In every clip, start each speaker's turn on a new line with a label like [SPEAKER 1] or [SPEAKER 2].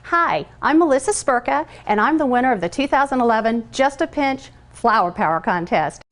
[SPEAKER 1] Hi, I'm Melissa Spurka, and I'm the winner of the 2011 Just a Pinch Flower Power Contest.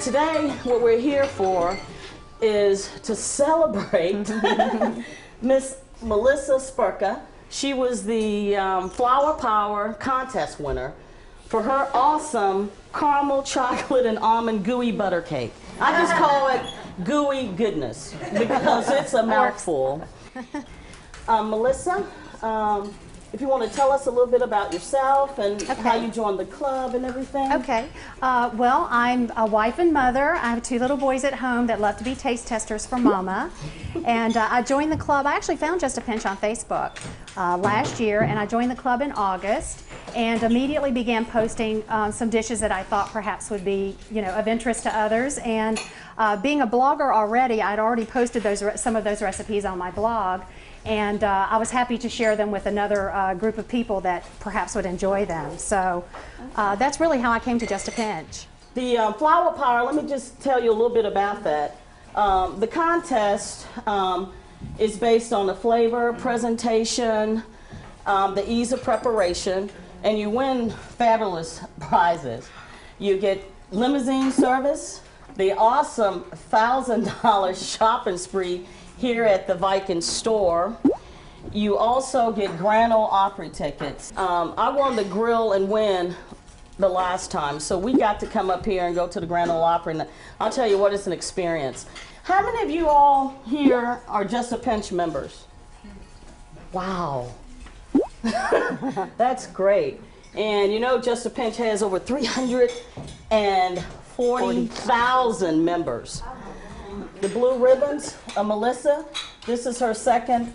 [SPEAKER 2] Today, what we're here for is to celebrate Miss Melissa Spurka. She was the Flower Power contest winner for her awesome caramel, chocolate, and almond gooey butter cake. I just call it gooey goodness because it's a mouthful. Melissa, if you want to tell us a little bit about yourself and how you joined the club and everything.
[SPEAKER 1] Okay. Well, I'm a wife and mother. I have two little boys at home that love to be taste testers for Mama. And I joined the club. I actually found Just a Pinch on Facebook last year, and I joined the club in August and immediately began posting some dishes that I thought perhaps would be, of interest to others. And being a blogger already, I'd already posted some of those recipes on my blog. And I was happy to share them with another group of people that perhaps would enjoy them. So that's really how I came to Just a Pinch.
[SPEAKER 2] The Flower Power, let me just tell you a little bit about that. The contest is based on the flavor, presentation, the ease of preparation, and you win fabulous prizes. You get limousine service, the awesome $1,000 shopping spree here at the Viking store. You also get Grand Ole Opry tickets. I won the grill and win the last time, so we got to come up here and go to the Grand Ole Opry, and I'll tell you what, it's an experience. How many of you all here are Just a Pinch members? Wow. That's great. And Just a Pinch has over 340,000 members. The blue ribbons, Melissa, this is her second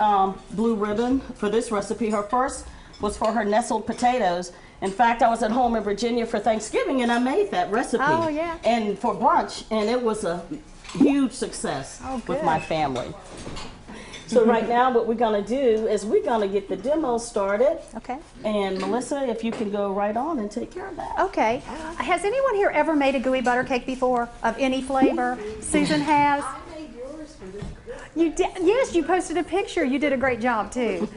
[SPEAKER 2] blue ribbon for this recipe. Her first was for her nestled potatoes. In fact, I was at home in Virginia for Thanksgiving and I made that recipe.
[SPEAKER 1] Oh, yeah.
[SPEAKER 2] And for brunch, and it was a huge success with my family. So right now what we're going to do is we're going to get the demo started.
[SPEAKER 1] Okay.
[SPEAKER 2] And Melissa, if you can go right on and take care of that.
[SPEAKER 1] Okay. Has anyone here ever made a gooey butter cake before of any flavor? Susan has.
[SPEAKER 3] I made yours for this.
[SPEAKER 1] You did, yes, you posted a picture. You did a great job too.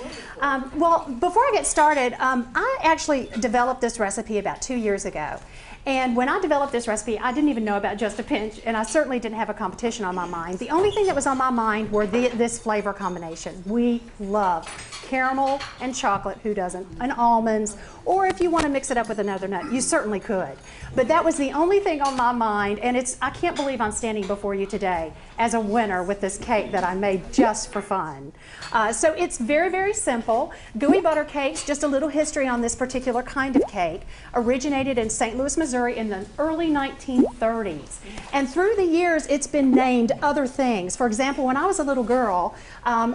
[SPEAKER 1] Well, before I get started, I actually developed this recipe about 2 years ago. And when I developed this recipe, I didn't even know about Just a Pinch, and I certainly didn't have a competition on my mind. The only thing that was on my mind were this flavor combination. We love caramel and chocolate, who doesn't, and almonds, or if you want to mix it up with another nut, you certainly could. But that was the only thing on my mind, and I can't believe I'm standing before you today as a winner with this cake that I made just for fun. So it's very, very simple. Gooey butter cakes, just a little history on this particular kind of cake, originated in St. Louis, Missouri in the early 1930s. And through the years, it's been named other things. For example, when I was a little girl,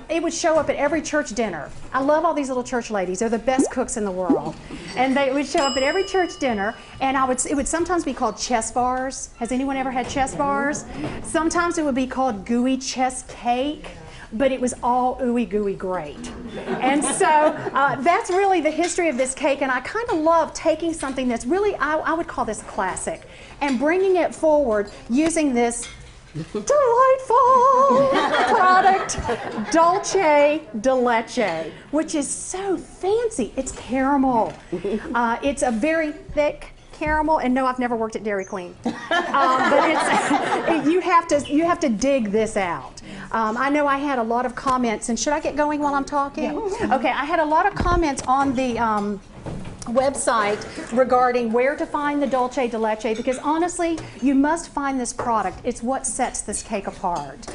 [SPEAKER 1] it would show up at every church dinner. I love all these little church ladies. They're the best cooks in the world. And they would show up at every church dinner, and it would sometimes be called chess bars. Has anyone ever had chess bars? Sometimes it would be called gooey chess cake, but it was all ooey gooey great. And so that's really the history of this cake, and I kind of love taking something that's really, I would call this a classic, and bringing it forward using this delightful product, Dolce de Leche, which is so fancy. It's caramel. It's a very thick caramel, and no, I've never worked at Dairy Queen, but you have to dig this out. I know I had a lot of comments, and should I get going while I'm talking? Yeah. Okay, I had a lot of comments on the website regarding where to find the Dolce de Leche, because honestly, you must find this product. It's what sets this cake apart.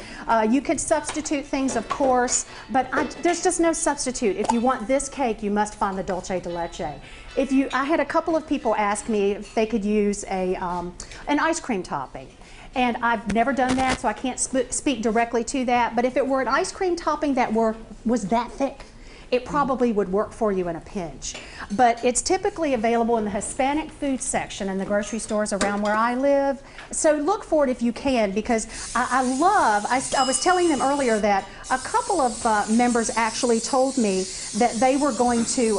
[SPEAKER 1] You could substitute things, of course, but there's just no substitute. If you want this cake, you must find the Dolce de Leche. I had a couple of people ask me if they could use an ice cream topping. And I've never done that, so I can't speak directly to that. But if it were an ice cream topping that was that thick, it probably would work for you in a pinch. But it's typically available in the Hispanic food section in the grocery stores around where I live. So look for it if you can, because I was telling them earlier that a couple of members actually told me that they were going to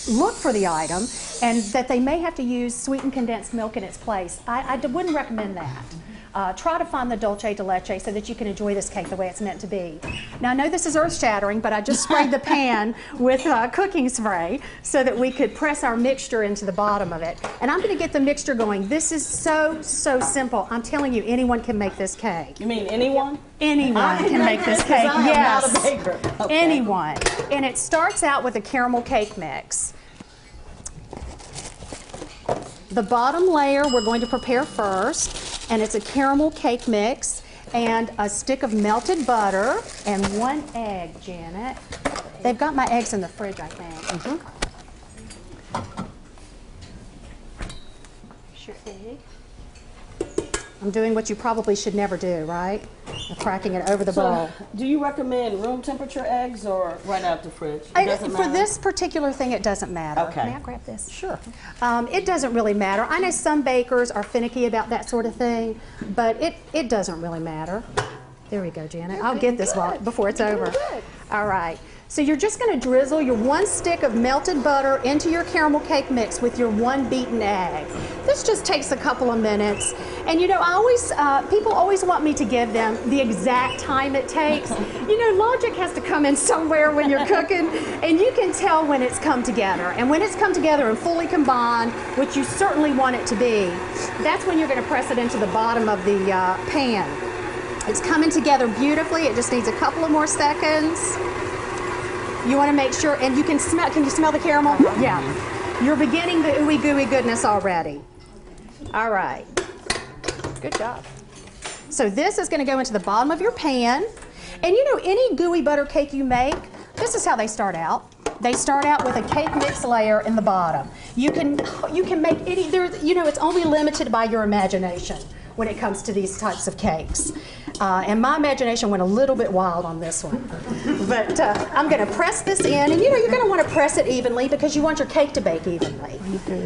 [SPEAKER 1] look for the item and that they may have to use sweetened condensed milk in its place. I wouldn't recommend that. Try to find the dulce de leche so that you can enjoy this cake the way it's meant to be. Now I know this is earth-shattering, but I just sprayed the pan with cooking spray so that we could press our mixture into the bottom of it. And I'm going to get the mixture going. This is so simple. I'm telling you, anyone can make this cake.
[SPEAKER 2] You mean anyone?
[SPEAKER 1] Anyone can make this cake.
[SPEAKER 2] Yes.
[SPEAKER 1] Not a baker. Okay. Anyone. And it starts out with a caramel cake mix. The bottom layer we're going to prepare first, and it's a caramel cake mix and a stick of melted butter and 1 egg, Janet. They've got my eggs in the fridge, I think. Here's your egg. I'm doing what you probably should never do, right? Cracking it over the bowl.
[SPEAKER 2] Do you recommend room temperature eggs or right out the fridge? It doesn't matter?
[SPEAKER 1] For this particular thing, it doesn't matter.
[SPEAKER 2] Okay.
[SPEAKER 1] May I grab this?
[SPEAKER 2] Sure.
[SPEAKER 1] It doesn't really matter. I know some bakers are finicky about that sort of thing, but it doesn't really matter. There we go, Janet. I'll get this before it's over. All right. So you're just going to drizzle your 1 stick of melted butter into your caramel cake mix with your 1 beaten egg. This just takes a couple of minutes. And you know, people always want me to give them the exact time it takes. You know, logic has to come in somewhere when you're cooking, and you can tell when it's come together. And when it's come together and fully combined, which you certainly want it to be, that's when you're going to press it into the bottom of the pan. It's coming together beautifully. It just needs a couple of more seconds. You want to make sure, and you can you smell the caramel? Yeah. You're beginning the ooey gooey goodness already. All right. Good job. So this is going to go into the bottom of your pan. And you know, any gooey butter cake you make, this is how they start out. They start out with a cake mix layer in the bottom. You can make any, you know, it's only limited by your imagination when it comes to these types of cakes. And my imagination went a little bit wild on this one. But I'm going to press this in, and you know, you're going to want to press it evenly because you want your cake to bake evenly.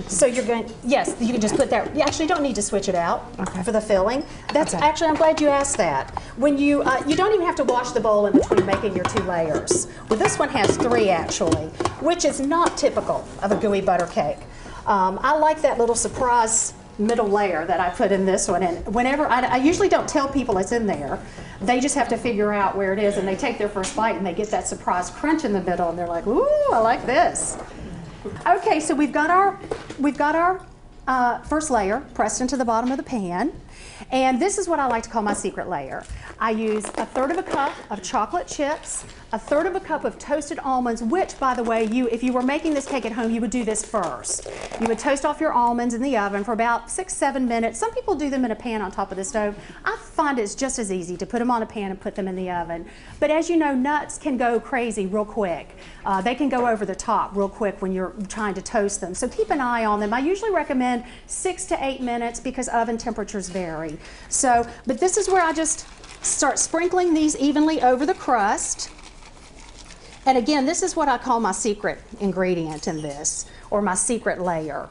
[SPEAKER 1] So you're going, yes, you can just put that, you actually don't need to switch it out for the filling. That's actually, I'm glad you asked that. When you don't even have to wash the bowl in between making your 2 layers. Well, this one has 3 actually, which is not typical of a gooey butter cake. I like that little surprise middle layer that I put in this one, and whenever I usually don't tell people it's in there. They just have to figure out where it is, and they take their first bite and they get that surprise crunch in the middle, and they're like, ooh, I like this. Okay, so we've got our first layer pressed into the bottom of the pan, and this is what I like to call my secret layer. I use 1/3 cup of chocolate chips, 1/3 cup of toasted almonds, which, by the way, if you were making this cake at home, you would do this first. You would toast off your almonds in the oven for about 6-7 minutes. Some people do them in a pan on top of the stove. I find it's just as easy to put them on a pan and put them in the oven. But as you know, nuts can go crazy real quick. They can go over the top real quick when you're trying to toast them. So keep an eye on them. I usually recommend 6 to 8 minutes because oven temperatures vary. So, but this is where I just start sprinkling these evenly over the crust. And again, this is what I call my secret ingredient in this, or my secret layer.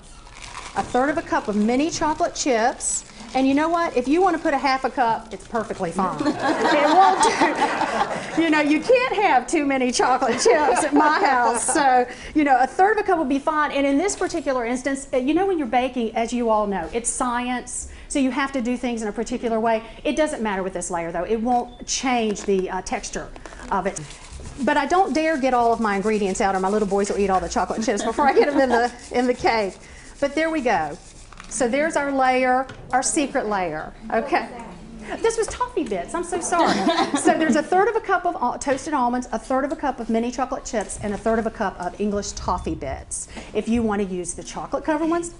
[SPEAKER 1] 1/3 cup of mini chocolate chips. And you know what? If you want to put 1/2 cup, it's perfectly fine. It won't do. You know, you can't have too many chocolate chips at my house. So, you know, 1/3 cup will be fine. And in this particular instance, you know, when you're baking, as you all know, it's science. So you have to do things in a particular way. It doesn't matter with this layer, though. It won't change the texture of it. But I don't dare get all of my ingredients out, or my little boys will eat all the chocolate chips before I get them in the cake. But there we go. So there's our layer, our secret layer. Okay. This was toffee bits. I'm so sorry. So there's 1/3 cup of toasted almonds, 1/3 cup of mini chocolate chips, and 1/3 cup of English toffee bits. If you want to use the chocolate covered ones,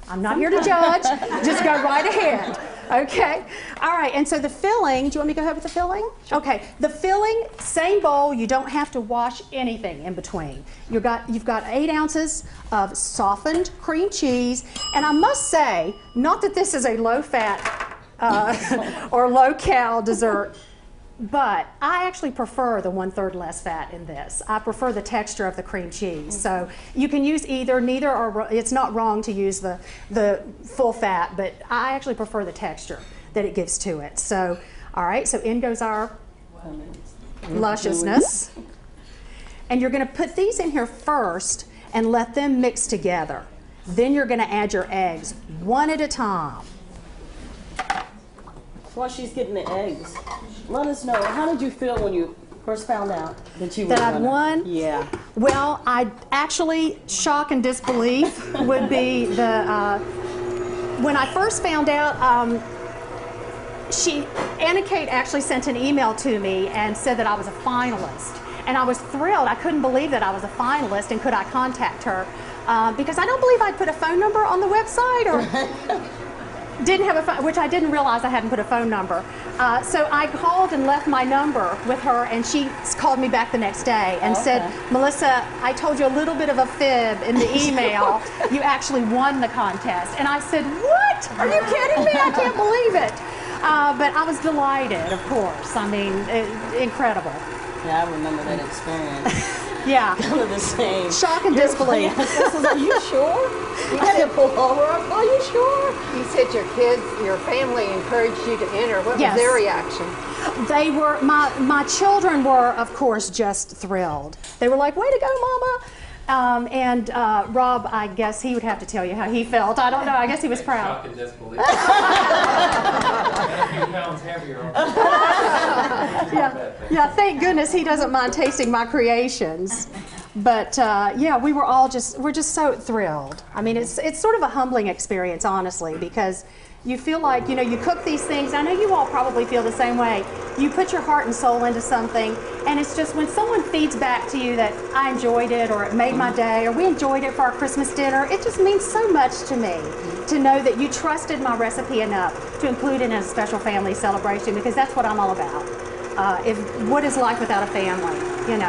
[SPEAKER 1] I'm not here to judge. Just go right ahead. Okay. All right. And so the filling, do you want me to go ahead with the filling? Sure. Okay. The filling, same bowl. You don't have to wash anything in between. You've got 8 ounces of softened cream cheese. And I must say, not that this is a low-fat or low-cal dessert, But I actually prefer the 1/3 less fat in this. I prefer the texture of the cream cheese. So you can use either. Neither are. It's not wrong to use the full fat, but I actually prefer the texture that it gives to it. So, all right. So in goes our lusciousness, and you're going to put these in here first and let them mix together. Then you're going to add your eggs one at a time.
[SPEAKER 2] While she's getting the eggs, let us know, how did you feel when you first found out that you
[SPEAKER 1] That
[SPEAKER 2] were
[SPEAKER 1] I'd
[SPEAKER 2] winner?
[SPEAKER 1] won?
[SPEAKER 2] Yeah.
[SPEAKER 1] Well, I actually, shock and disbelief would be the, when I first found out, Anna Kate actually sent an email to me and said that I was a finalist. And I was thrilled. I couldn't believe that I was a finalist, and could I contact her? Because I don't believe I'd put a phone number on the website, or didn't have a phone, which I didn't realize I hadn't put a phone number. So I called and left my number with her, and she called me back the next day and said, Melissa, I told you a little bit of a fib in the email. You actually won the contest. And I said, what? Are you kidding me? I can't believe it. But I was delighted, of course. I mean, incredible.
[SPEAKER 2] Yeah, I remember that experience.
[SPEAKER 1] Yeah.
[SPEAKER 2] Kind of the same.
[SPEAKER 1] Shock and disbelief.
[SPEAKER 2] I was like, are you sure? You had to pull over. Are you sure?
[SPEAKER 3] You said your kids, your family encouraged you to enter. What
[SPEAKER 1] Yes.
[SPEAKER 3] was their reaction?
[SPEAKER 1] They were, my children were, of course, just thrilled. They were like, way to go, Mama. And Rob, I guess he would have to tell you how he felt. I don't know. I guess he was proud.
[SPEAKER 4] Shock and disbelief. And a few pounds heavier.
[SPEAKER 1] Yeah, thank goodness he doesn't mind tasting my creations. But yeah, we're just so thrilled. I mean, it's sort of a humbling experience, honestly, because you feel like, you cook these things. I know you all probably feel the same way. You put your heart and soul into something, and it's just when someone feeds back to you that I enjoyed it, or it made my day, or we enjoyed it for our Christmas dinner, it just means so much to me to know that you trusted my recipe enough to include it in a special family celebration, because that's what I'm all about. What is life without a family,
[SPEAKER 2] And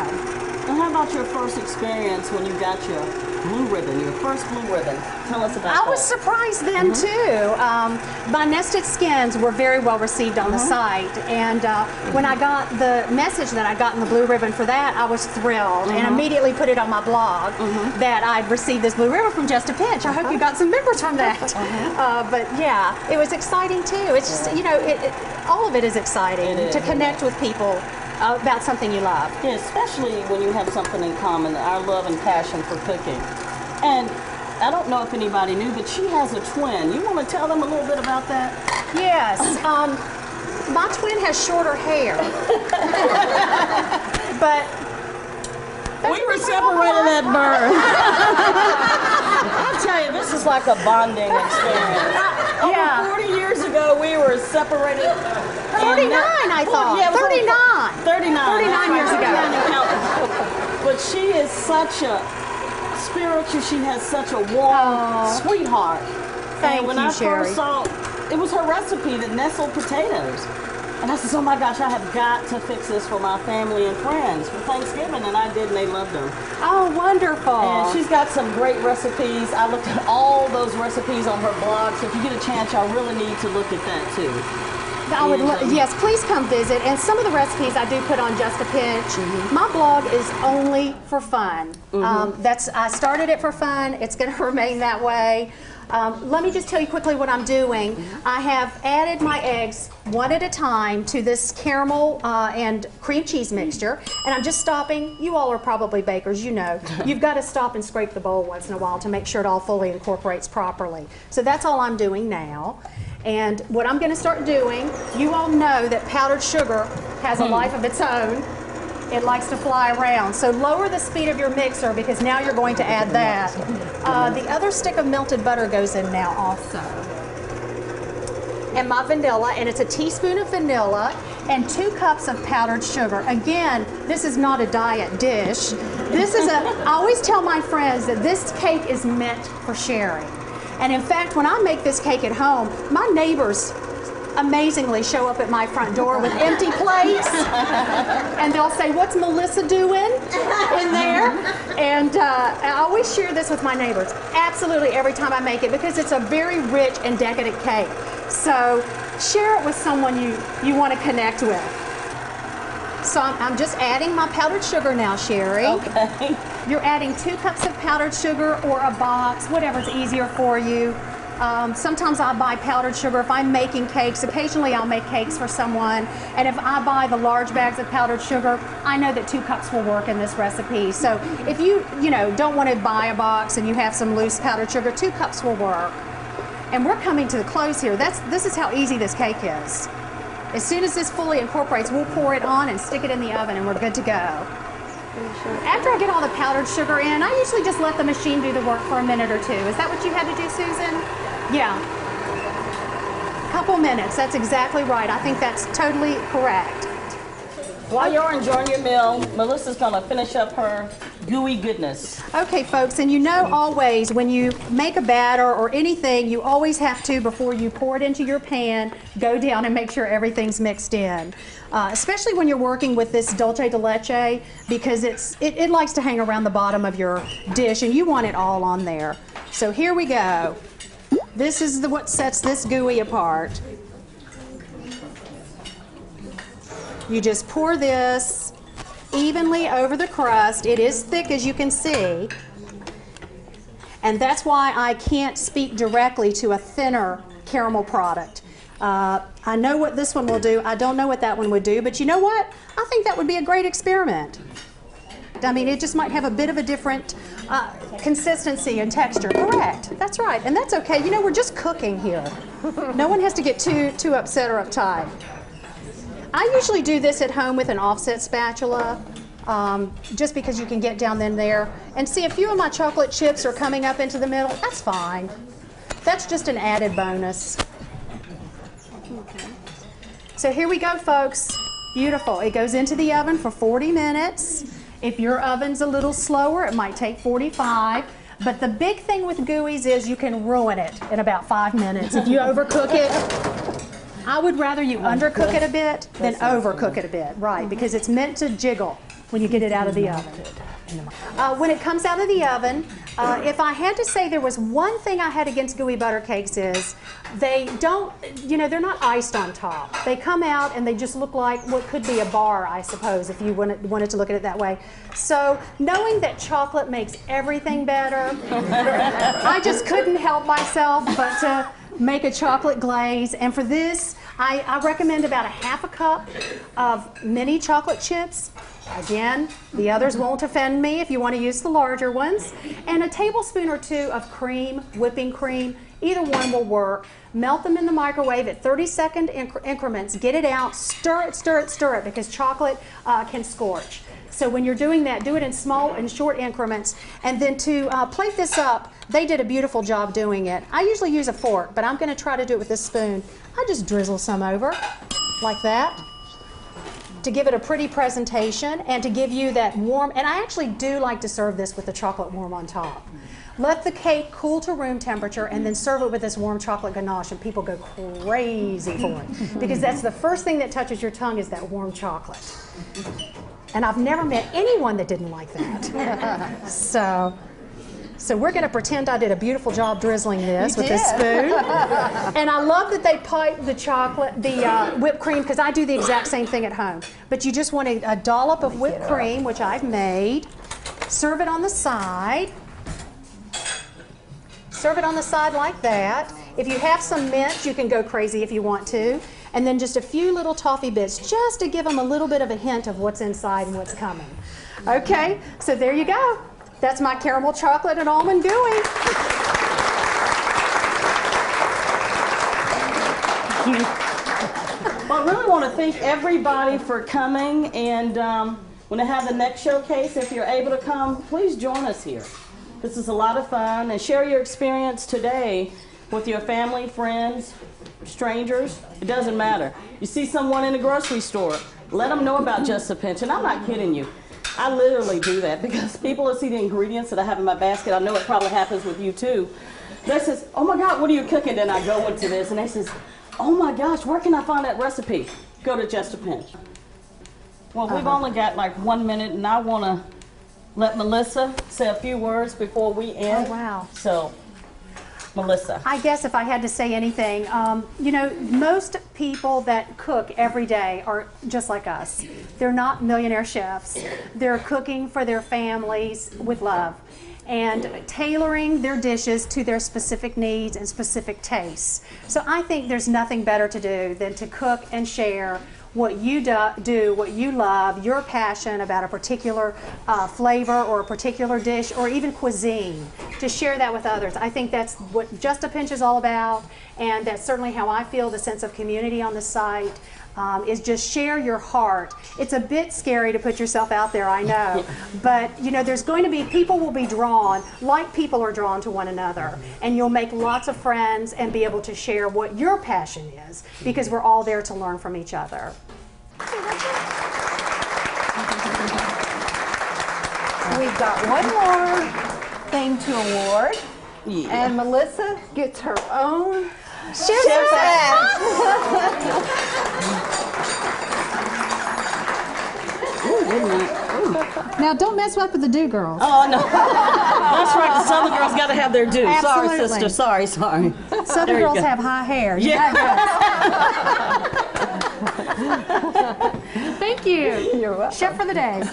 [SPEAKER 2] how about your first experience when you got your blue ribbon, your first blue ribbon? Tell us about that.
[SPEAKER 1] I was surprised then too. My nested skins were very well received on the site, and when I got the message that I'd gotten the blue ribbon for that, I was thrilled and immediately put it on my blog that I'd received this blue ribbon from Just a Pinch. I hope you got some members from that. But yeah, it was exciting too. It's just, all of it is exciting to connect with people about something you love.
[SPEAKER 2] Yeah, especially when you have something in common, our love and passion for cooking. And I don't know if anybody knew, but she has a twin. You want to tell them a little bit about that?
[SPEAKER 1] Yes. My twin has shorter hair. But
[SPEAKER 2] we were separated at birth. I'll tell you, this is like a bonding experience.
[SPEAKER 1] Yeah.
[SPEAKER 2] Over 40 years ago, we were separated.
[SPEAKER 1] 39, I thought.
[SPEAKER 2] Yeah, it was
[SPEAKER 1] 39.
[SPEAKER 2] 39
[SPEAKER 1] years ago.
[SPEAKER 2] But she is such a spiritual, she has such a warm sweetheart.
[SPEAKER 1] Thank
[SPEAKER 2] and when
[SPEAKER 1] you,
[SPEAKER 2] I
[SPEAKER 1] Sherry.
[SPEAKER 2] first saw, it was her recipe, the nestled potatoes. And I said, oh my gosh, I have got to fix this for my family and friends for Thanksgiving. And I did, and they loved them.
[SPEAKER 1] Oh, wonderful.
[SPEAKER 2] And she's got some great recipes. I looked at all those recipes on her blog, so if you get a chance, y'all really need to look at that too.
[SPEAKER 1] Yes, please come visit. And some of the recipes I do put on Just a Pinch. My blog is only for fun. I started it for fun. It's going to remain that way. Let me just tell you quickly what I'm doing. I have added my eggs one at a time to this caramel and cream cheese mixture, and I'm just stopping. You all are probably bakers, You've got to stop and scrape the bowl once in a while to make sure it all fully incorporates properly. So that's all I'm doing now. And what I'm going to start doing, you all know that powdered sugar has a life of its own. It likes to fly around. So lower the speed of your mixer, because now you're going to add that. The other stick of melted butter goes in now also. And my vanilla, and it's a teaspoon of vanilla and 2 cups of powdered sugar. Again, this is not a diet dish. I always tell my friends that this cake is meant for sharing. And in fact, when I make this cake at home, my neighbors amazingly show up at my front door with empty plates, and they'll say, what's Melissa doing in there? And I always share this with my neighbors, absolutely every time I make it, because it's a very rich and decadent cake. So share it with someone you want to connect with. So I'm just adding my powdered sugar now, Sherry.
[SPEAKER 2] Okay.
[SPEAKER 1] You're adding 2 cups of powdered sugar or a box, whatever's easier for you. Sometimes I buy powdered sugar if I'm making cakes. Occasionally I'll make cakes for someone. And if I buy the large bags of powdered sugar, I know that 2 cups will work in this recipe. So if you don't want to buy a box and you have some loose powdered sugar, 2 cups will work. And we're coming to the close here. This is how easy this cake is. As soon as this fully incorporates, we'll pour it on and stick it in the oven and we're good to go. After I get all the powdered sugar in, I usually just let the machine do the work for a minute or 2. Is that what you had to do, Susan? Yeah. Couple minutes, that's exactly right. I think that's totally correct.
[SPEAKER 2] While you're enjoying your meal, Melissa's gonna finish up her gooey goodness.
[SPEAKER 1] Okay, folks, and you know always when you make a batter or anything, you always have to, before you pour it into your pan, go down and make sure everything's mixed in. Especially when you're working with this dulce de leche, because it likes to hang around the bottom of your dish and you want it all on there. So here we go. This is what sets this gooey apart. You just pour this evenly over the crust. It is thick, as you can see. And that's why I can't speak directly to a thinner caramel product. I know what this one will do. I don't know what that one would do, but you know what? I think that would be a great experiment. I mean, it just might have a bit of a different consistency and texture. Correct. That's right. And that's okay. You know, we're just cooking here. No one has to get too upset or uptight. I usually do this at home with an offset spatula, just because you can get down in there. And see, a few of my chocolate chips are coming up into the middle. That's fine. That's just an added bonus. Okay. So here we go, folks. Beautiful. It goes into the oven for 40 minutes. If your oven's a little slower, it might take 45. But the big thing with gooeys is you can ruin it in about 5 minutes. If you overcook it, I would rather you undercook it a bit than overcook it a bit, right? Because it's meant to jiggle when you get it out of the oven. When it comes out of the oven, if I had to say there was one thing I had against gooey butter cakes is they don't, they're not iced on top. They come out and they just look like what could be a bar, I suppose, if you wanted to look at it that way. So knowing that chocolate makes everything better, I just couldn't help myself but to make a chocolate glaze. And for this, I recommend about a half a cup of mini chocolate chips. Again, the others won't offend me if you want to use the larger ones. And a tablespoon or 2 of cream, whipping cream. Either one will work. Melt them in the microwave at 30-second increments. Get it out, stir it, stir it, stir it, because chocolate can scorch. So when you're doing that, do it in small and short increments. And then to plate this up, they did a beautiful job doing it. I usually use a fork, but I'm going to try to do it with this spoon. I just drizzle some over, like that, to give it a pretty presentation and to give you that warm, and I actually do like to serve this with the chocolate warm on top. Let the cake cool to room temperature and then serve it with this warm chocolate ganache, and people go crazy for it because that's the first thing that touches your tongue is that warm chocolate. And I've never met anyone that didn't like that. So we're going to pretend I did a beautiful job drizzling this with this spoon. And I love that they pipe the whipped cream, because I do the exact same thing at home. But you just want a dollop of whipped cream, which I've made. Serve it on the side. Serve it on the side like that. If you have some mint, you can go crazy if you want to. And then just a few little toffee bits, just to give them a little bit of a hint of what's inside and what's coming. Okay, so there you go. That's my caramel chocolate and almond gooey.
[SPEAKER 2] Well, I really want to thank everybody for coming, and when I have the next showcase, if you're able to come, please join us here. This is a lot of fun, and share your experience today with your family, friends, strangers. It doesn't matter. You see someone in the grocery store, let them know about Just a Pinch, and I'm not kidding you. I literally do that because people will see the ingredients that I have in my basket. I know it probably happens with you too. They says, "Oh my God, what are you cooking?" Then I go into this and they says, "Oh my gosh, where can I find that recipe?" Go to Just a Pinch. Well, we've only got like 1 minute, and I want to let Melissa say a few words before we end.
[SPEAKER 1] Oh, wow.
[SPEAKER 2] So, Melissa.
[SPEAKER 1] I guess if I had to say anything, you know, most people that cook every day are just like us. They're not millionaire chefs. They're cooking for their families with love and tailoring their dishes to their specific needs and specific tastes. So I think there's nothing better to do than to cook and share what you do, what you love, your passion about a particular flavor or a particular dish or even cuisine, to share that with others. I think that's what Just a Pinch is all about, and that's certainly how I feel the sense of community on the site. Is just share your heart. It's a bit scary to put yourself out there, I know, but you know, there's going to be, people will be drawn, like people are drawn to one another, and you'll make lots of friends and be able to share what your passion is, because we're all there to learn from each other.
[SPEAKER 3] We've got one more thing to award,
[SPEAKER 2] Yeah.
[SPEAKER 3] and Melissa gets her own
[SPEAKER 1] Share
[SPEAKER 2] Chef
[SPEAKER 1] that. Now don't mess up with the do girls.
[SPEAKER 2] Oh, no. That's right, the Southern girls got to have their due. Sorry,
[SPEAKER 1] Absolutely.
[SPEAKER 2] sister. Sorry.
[SPEAKER 1] Southern
[SPEAKER 2] There you
[SPEAKER 1] girls
[SPEAKER 2] go.
[SPEAKER 1] have high hair.
[SPEAKER 2] Yeah.
[SPEAKER 1] Thank you.
[SPEAKER 3] You're welcome.
[SPEAKER 1] Chef for the day.